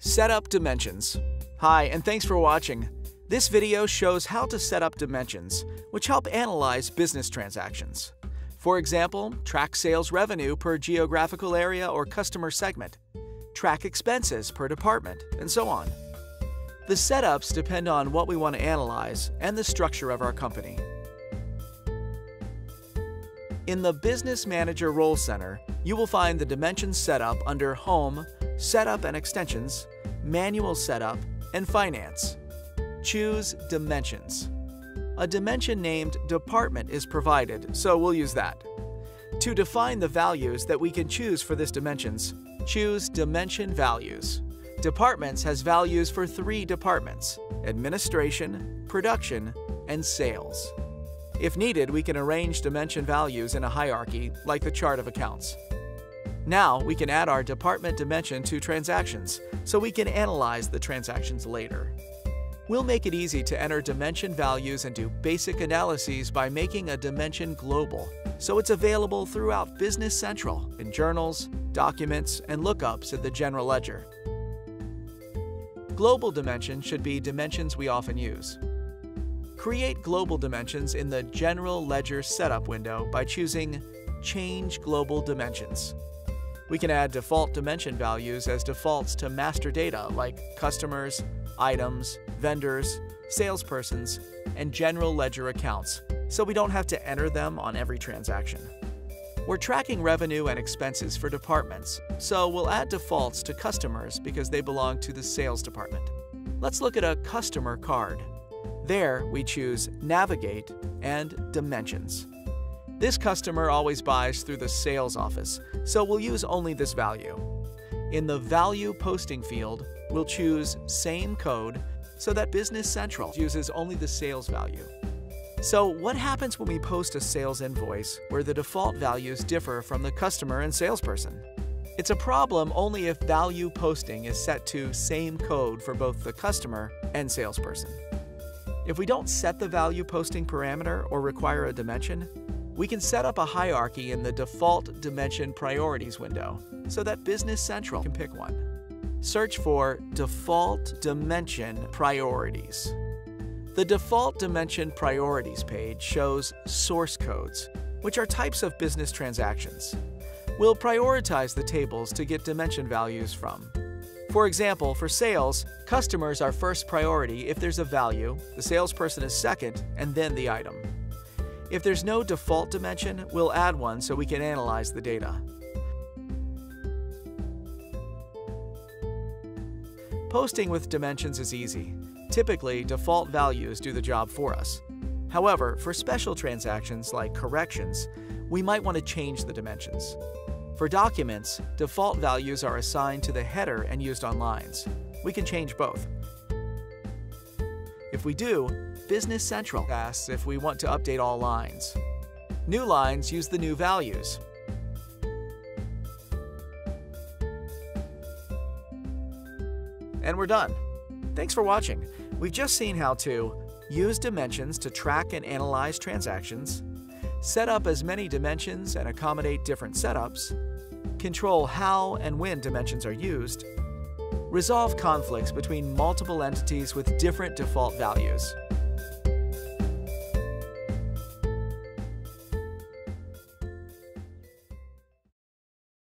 Set up dimensions. Hi, and thanks for watching. This video shows how to set up dimensions, which help analyze business transactions. For example, track sales revenue per geographical area or customer segment, track expenses per department, and so on. The setups depend on what we want to analyze and the structure of our company. In the Business Manager Role Center, you will find the Dimensions setup under Home, Setup and Extensions, Manual Setup, and Finance. Choose Dimensions. A dimension named Department is provided, so we'll use that. To define the values that we can choose for this dimensions, choose Dimension Values. Departments has values for 3 departments: Administration, Production, and Sales. If needed, we can arrange dimension values in a hierarchy, like the chart of accounts. Now, we can add our department dimension to transactions, so we can analyze the transactions later. We'll make it easy to enter dimension values and do basic analyses by making a dimension global, so it's available throughout Business Central in journals, documents, and lookups in the general ledger. Global dimension should be dimensions we often use. Create global dimensions in the General Ledger Setup window by choosing Change Global Dimensions. We can add default dimension values as defaults to master data like customers, items, vendors, salespersons, and general ledger accounts, so we don't have to enter them on every transaction. We're tracking revenue and expenses for departments, so we'll add defaults to customers because they belong to the sales department. Let's look at a customer card. There, we choose Navigate and Dimensions. This customer always buys through the sales office, so we'll use only this value. In the Value Posting field, we'll choose Same Code so that Business Central uses only the sales value. So what happens when we post a sales invoice where the default values differ from the customer and salesperson? It's a problem only if value posting is set to Same Code for both the customer and salesperson. If we don't set the value posting parameter or require a dimension, we can set up a hierarchy in the Default Dimension Priorities window so that Business Central can pick one. Search for Default Dimension Priorities. The Default Dimension Priorities page shows source codes, which are types of business transactions. We'll prioritize the tables to get dimension values from. For example, for sales, customers are first priority if there's a value, the salesperson is second, and then the item. If there's no default dimension, we'll add one so we can analyze the data. Posting with dimensions is easy. Typically, default values do the job for us. However, for special transactions like corrections, we might want to change the dimensions. For documents, default values are assigned to the header and used on lines. We can change both. If we do, Business Central asks if we want to update all lines. New lines use the new values. And we're done. Thanks for watching. We've just seen how to use dimensions to track and analyze transactions, set up as many dimensions and accommodate different setups, control how and when dimensions are used, resolve conflicts between multiple entities with different default values,